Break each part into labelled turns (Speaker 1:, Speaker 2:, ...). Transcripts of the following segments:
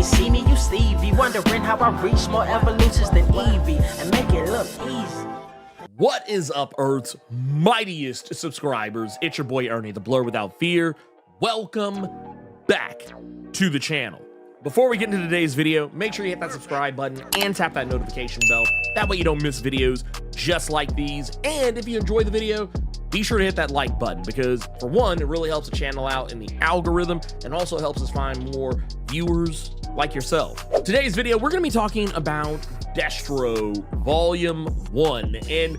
Speaker 1: see me, you Stevie, wondering how I reach more evolutions than Eevee and make it look easy.
Speaker 2: What is up, Earth's mightiest subscribers? It's your boy Ernie, the Blerd without fear. Welcome back to the channel. Before we get into today's video, make sure you hit that subscribe button and tap that notification bell. That way you don't miss videos just like these. And if you enjoy the video, be sure to hit that like button because, for one, it really helps the channel out in the algorithm and also helps us find more viewers like yourself. Today's video, we're going to be talking about Destro Volume 1. And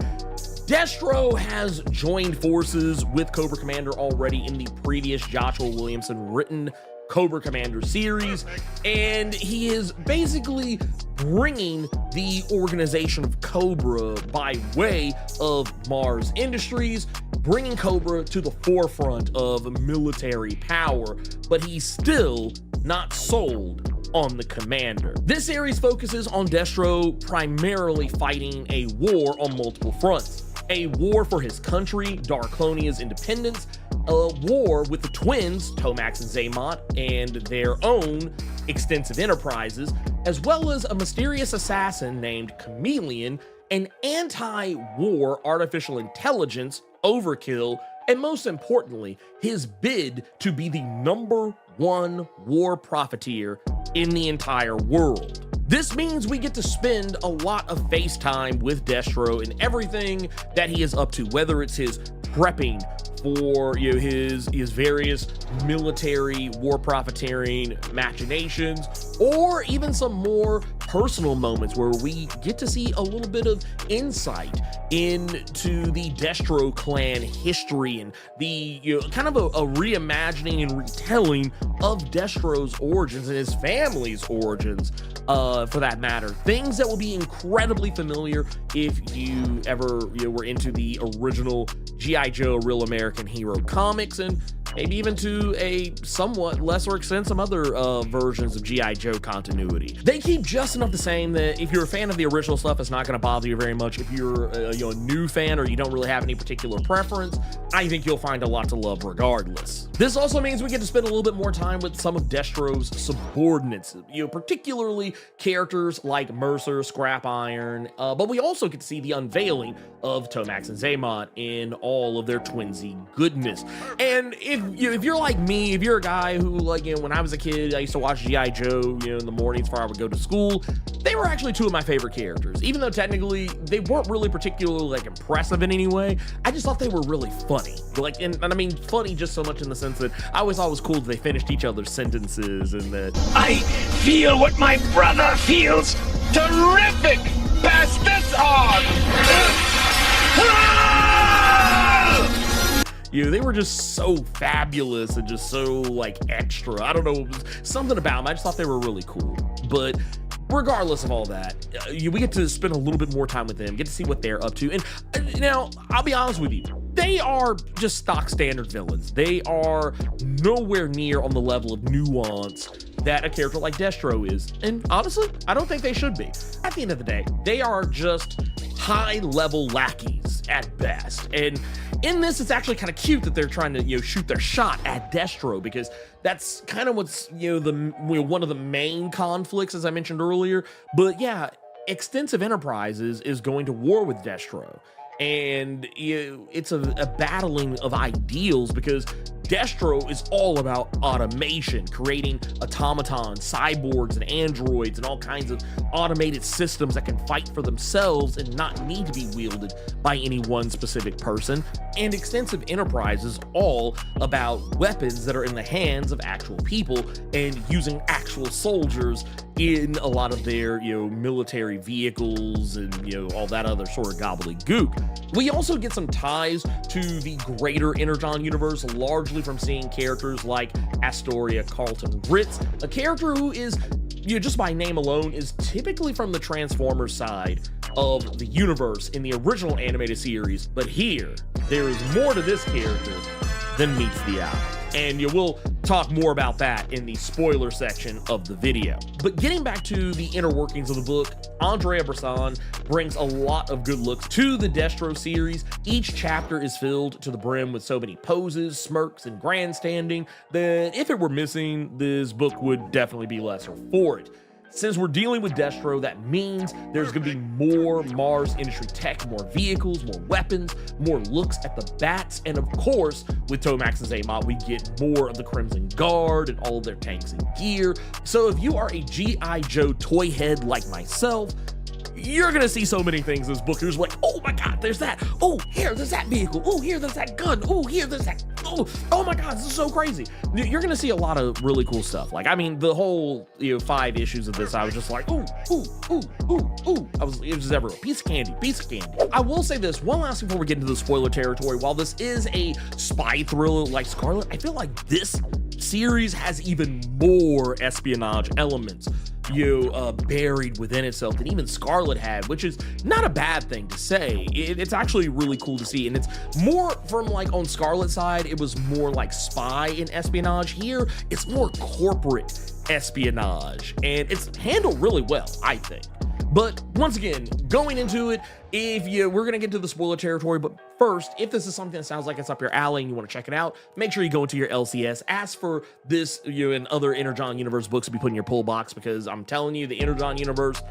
Speaker 2: Destro has joined forces with Cobra Commander already in the previous Joshua Williamson written Cobra Commander series, and he is basically bringing the organization of Cobra by way of Mars Industries, bringing Cobra to the forefront of military power, but he's still not sold on the commander. This series focuses on Destro primarily fighting a war on multiple fronts. A war for his country, Darklonia's independence, a war with the twins, Tomax and Xamot, and their own extensive enterprises, as well as a mysterious assassin named Chameleon, an anti-war artificial intelligence, Overkill, and most importantly, his bid to be the #1 war profiteer in the entire world. This means we get to spend a lot of face time with Destro and everything that he is up to, whether it's his prepping for his various military war profiteering machinations, or even some more personal moments where we get to see a little bit of insight into the Destro clan history and the kind of a reimagining and retelling of Destro's origins and his family's origins, for that matter. Things that will be incredibly familiar if you ever were into the original G.I. Joe Real American Hero comics, and maybe even to a somewhat lesser extent some other versions of G.I. Joe continuity. They keep just enough the same that if you're a fan of the original stuff, it's not going to bother you very much. If you're a new fan or you don't really have any particular preference, I think you'll find a lot to love regardless. This also means we get to spend a little bit more time with some of Destro's subordinates, particularly characters like Mercer, Scrap Iron, but we also get to see the unveiling of Tomax and Xamot in all of their twinsy goodness. And if you're like me, if you're a guy who, like, when I was a kid, I used to watch G.I. Joe, in the mornings before I would go to school, they were actually two of my favorite characters. Even though technically they weren't really particularly impressive in any way, I just thought they were really funny. And I mean funny just so much in the sense that I always thought it was cool that they finished each other's sentences and that
Speaker 3: I feel what my brother feels. Terrific! Pass this on!
Speaker 2: they were just so fabulous and just so extra. I don't know, something about them. I just thought they were really cool. But regardless of all that, we get to spend a little bit more time with them, get to see what they're up to. And now, I'll be honest with you, they are just stock standard villains. They are nowhere near on the level of nuance that a character like Destro is. And honestly, I don't think they should be. At the end of the day, they are just high-level lackeys at best. And in this, it's actually kind of cute that they're trying to shoot their shot at Destro, because that's kind of what's one of the main conflicts, as I mentioned earlier. But yeah, Extensive Enterprises is going to war with Destro, and it's a battling of ideals, because Destro is all about automation, creating automatons, cyborgs, and androids, and all kinds of automated systems that can fight for themselves and not need to be wielded by any one specific person. And Extensive Enterprise is all about weapons that are in the hands of actual people and using actual soldiers in a lot of their military vehicles and all that other sort of gobbledygook. We also get some ties to the greater Energon universe, largely from seeing characters like Astoria Carlton Ritz, a character who is, just by name alone, is typically from the Transformers side of the universe in the original animated series. But here, there is more to this character than meets the eye. And you will talk more about that in the spoiler section of the video. But getting back to the inner workings of the book, Andrea Bresson brings a lot of good looks to the Destro series. Each chapter is filled to the brim with so many poses, smirks, and grandstanding that if it were missing, this book would definitely be lesser for it. Since we're dealing with Destro, that means there's going to be more Mars industry tech, more vehicles, more weapons, more looks at the bats, and of course, with Tomax and Xamot, we get more of the Crimson Guard and all of their tanks and gear. So if you are a G.I. Joe toy head like myself, you're gonna see so many things in this book. You're just like, oh my god, there's that. Oh, here, there's that vehicle. Oh, here, there's that gun. Oh, here, there's that. Oh my god, this is so crazy. You're gonna see a lot of really cool stuff. Like, I mean, the whole 5 issues of this, I was just like, ooh. It was just everywhere. Piece of candy. I will say this one last thing before we get into the spoiler territory. While this is a spy thriller like Scarlet, I feel like this series has even more espionage elements buried within itself than even Scarlet had, which is not a bad thing to say. It's actually really cool to see, and it's more from like on Scarlet's side, it was more like spy and espionage. Here, it's more corporate espionage, and it's handled really well, I think. But once again, going into it, we're gonna get to the spoiler territory, but first, if this is something that sounds like it's up your alley and you want to check it out, make sure you go into your LCS, ask for this and other Energon universe books to be put in your pull box, because I'm telling you, the Energon universe,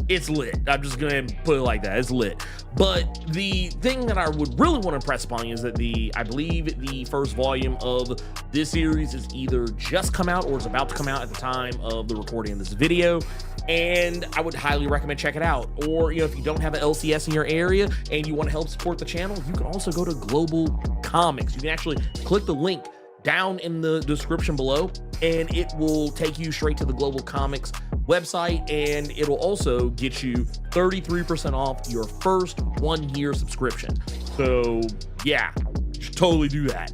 Speaker 2: it's lit. I'm just gonna put it like that, it's lit. But the thing that I would really want to impress upon you is that I believe the first volume of this series is either just come out or is about to come out at the time of the recording of this video, and I would highly recommend check it out. Or if you don't have an LCS in your area and you want to help support the channel, you can also go to Global Comics. You can actually click the link down in the description below, and it will take you straight to the Global Comics website, and it'll also get you 33% off your first 1-year subscription. So yeah, you should totally do that.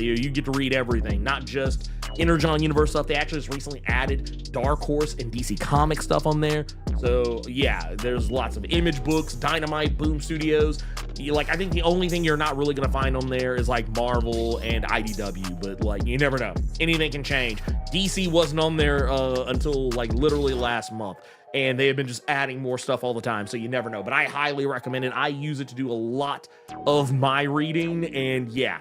Speaker 2: You get to read everything, not just Energon universe stuff. They actually just recently added Dark Horse and DC Comics stuff on there. So yeah, there's lots of Image books, Dynamite, Boom Studios. I think the only thing you're not really gonna find on there is like Marvel and IDW, but you never know, anything can change. DC wasn't on there until literally last month, and they have been just adding more stuff all the time, so you never know. But I highly recommend it. I use it to do a lot of my reading, and yeah,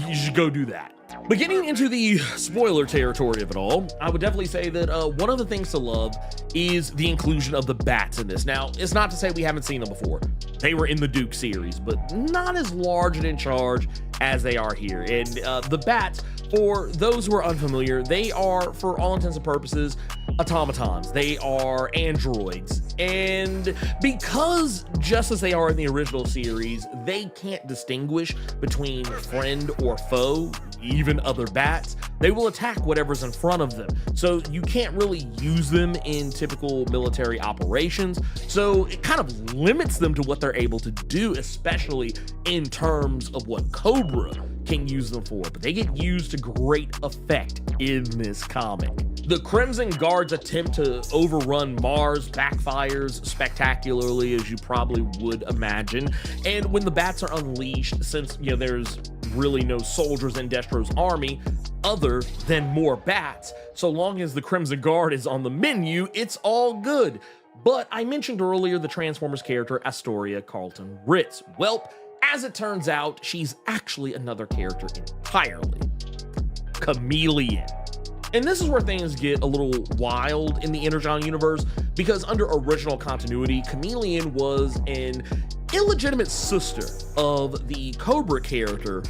Speaker 2: you should go do that. But getting into the spoiler territory of it all, I would definitely say that one of the things to love is the inclusion of the bats in this. Now, it's not to say we haven't seen them before. They were in the Duke series, but not as large and in charge as they are here. And the bats, for those who are unfamiliar, they are, for all intents and purposes, automatons. They are androids. And because just as they are in the original series, they can't distinguish between friend or foe, even other bats. They will attack whatever's in front of them. So you can't really use them in typical military operations. So it kind of limits them to what they're able to do, especially in terms of what Cobra can use them for. But they get used to great effect in this comic. The Crimson Guard's attempt to overrun Mars backfires spectacularly, as you probably would imagine. And when the bats are unleashed, since there's really no soldiers in Destro's army other than more bats, so long as the Crimson Guard is on the menu, it's all good. But I mentioned earlier the Transformers character Astoria Carlton Ritz. Well, as it turns out, she's actually another character entirely. Chameleon. And this is where things get a little wild in the Energon universe, because under original continuity, Chameleon was an illegitimate sister of the Cobra character,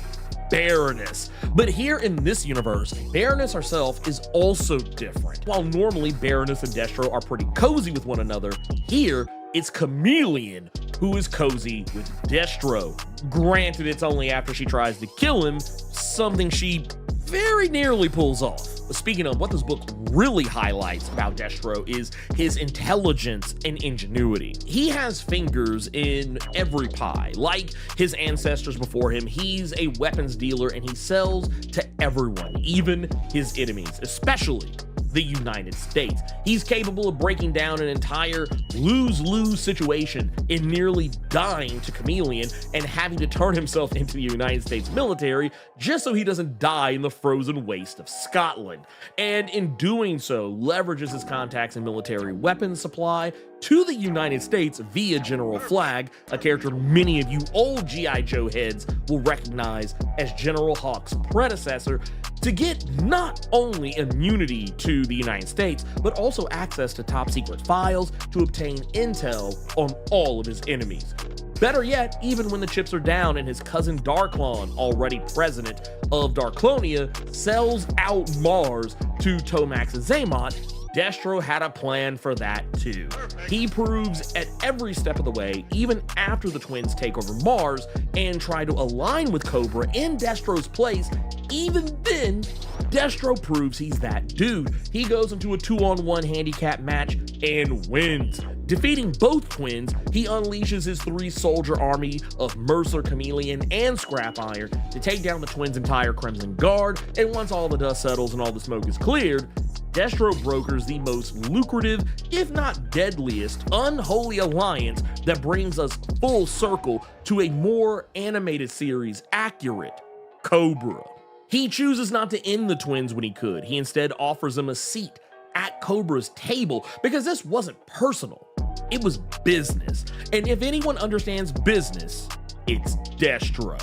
Speaker 2: Baroness. But here in this universe, Baroness herself is also different. While normally Baroness and Destro are pretty cozy with one another, here it's Chameleon who is cozy with Destro. Granted, it's only after she tries to kill him, something she very nearly pulls off. Speaking of, what this book really highlights about Destro is his intelligence and ingenuity. He has fingers in every pie. Like his ancestors before him, he's a weapons dealer and he sells to everyone, even his enemies, especially the United States. He's capable of breaking down an entire lose-lose situation in nearly dying to Chameleon and having to turn himself into the United States military just so he doesn't die in the frozen waste of Scotland. And in doing so, leverages his contacts in military weapons supply to the United States via General Flagg, a character many of you old G.I. Joe heads will recognize as General Hawk's predecessor, to get not only immunity to the United States, but also access to top secret files to obtain intel on all of his enemies. Better yet, even when the chips are down and his cousin Darklon, already president of Darklonia, sells out Mars to Tomax and Xamot, Destro had a plan for that too. He proves at every step of the way, even after the twins take over Mars and try to align with Cobra in Destro's place, even then, Destro proves he's that dude. He goes into a 2-on-1 handicap match and wins. Defeating both twins, he unleashes his 3-soldier army of Mercer, Chameleon, and Scrap Iron to take down the twins' entire Crimson Guard, and once all the dust settles and all the smoke is cleared, Destro brokers the most lucrative, if not deadliest, unholy alliance that brings us full circle to a more animated series accurate, Cobra. He chooses not to end the twins when he could. He instead offers them a seat at Cobra's table because this wasn't personal. It was business. And if anyone understands business, it's Destro.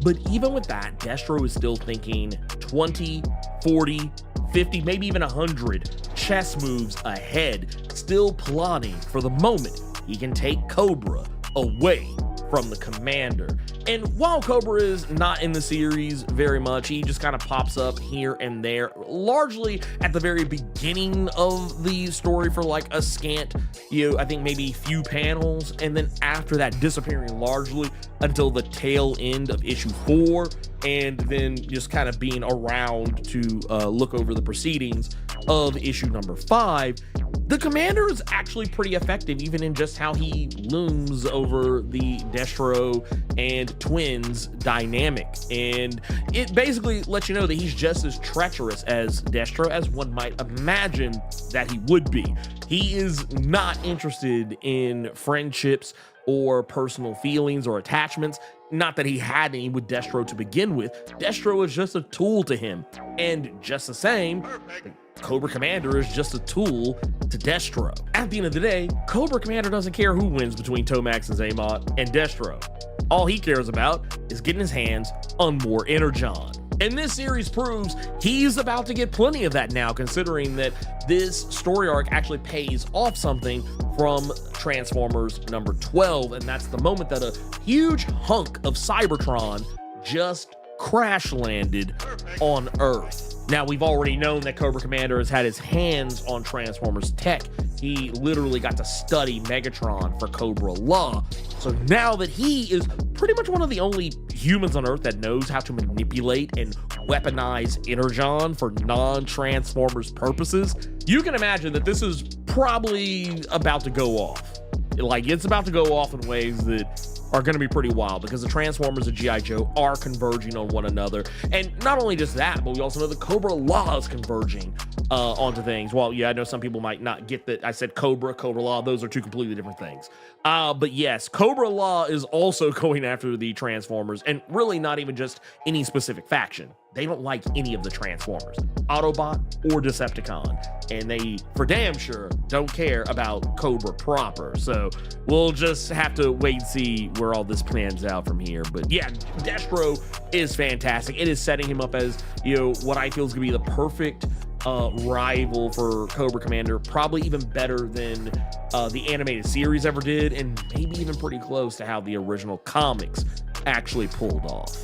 Speaker 2: But even with that, Destro is still thinking 20, 40, 50, maybe even 100 chess moves ahead, still plotting for the moment he can take Cobra away from the commander. And while Cobra is not in the series very much, he just kind of pops up here and there, largely at the very beginning of the story for like a scant, I think maybe few panels, and then after that disappearing largely until the tail end of issue 4, and then just kind of being around to look over the proceedings of issue number 5. The commander is actually pretty effective, even in just how he looms over the Destro and twins dynamic. And it basically lets you know that he's just as treacherous as Destro as one might imagine that he would be. He is not interested in friendships or personal feelings or attachments. Not that he had any with Destro to begin with. Destro is just a tool to him. And just the same, the Cobra Commander is just a tool to Destro. At the end of the day, Cobra Commander doesn't care who wins between Tomax and Xamot and Destro. All he cares about is getting his hands on more Energon. And this series proves he's about to get plenty of that now, considering that this story arc actually pays off something from Transformers number 12, and that's the moment that a huge hunk of Cybertron just crash landed on Earth. Now, we've already known that Cobra Commander has had his hands on Transformers tech. He literally got to study Megatron for Cobra Law. So now that he is pretty much one of the only humans on Earth that knows how to manipulate and weaponize Energon for non-Transformers purposes, you can imagine that this is probably about to go off. Like, it's about to go off in ways that are going to be pretty wild, because the Transformers of G.I. Joe are converging on one another. And not only just that, but we also know the Cobra Law is converging onto things. Well, yeah, I know some people might not get that I said Cobra Law. Those are two completely different things. But yes, Cobra Law is also going after the Transformers, and really not even just any specific faction. They don't like any of the Transformers, Autobot or Decepticon, and they for damn sure don't care about Cobra proper. So we'll just have to wait and see where all this plans out from here. But yeah, Destro is fantastic. It is setting him up as, what I feel is gonna be the perfect rival for Cobra Commander, probably even better than the animated series ever did, and maybe even pretty close to how the original comics actually pulled off.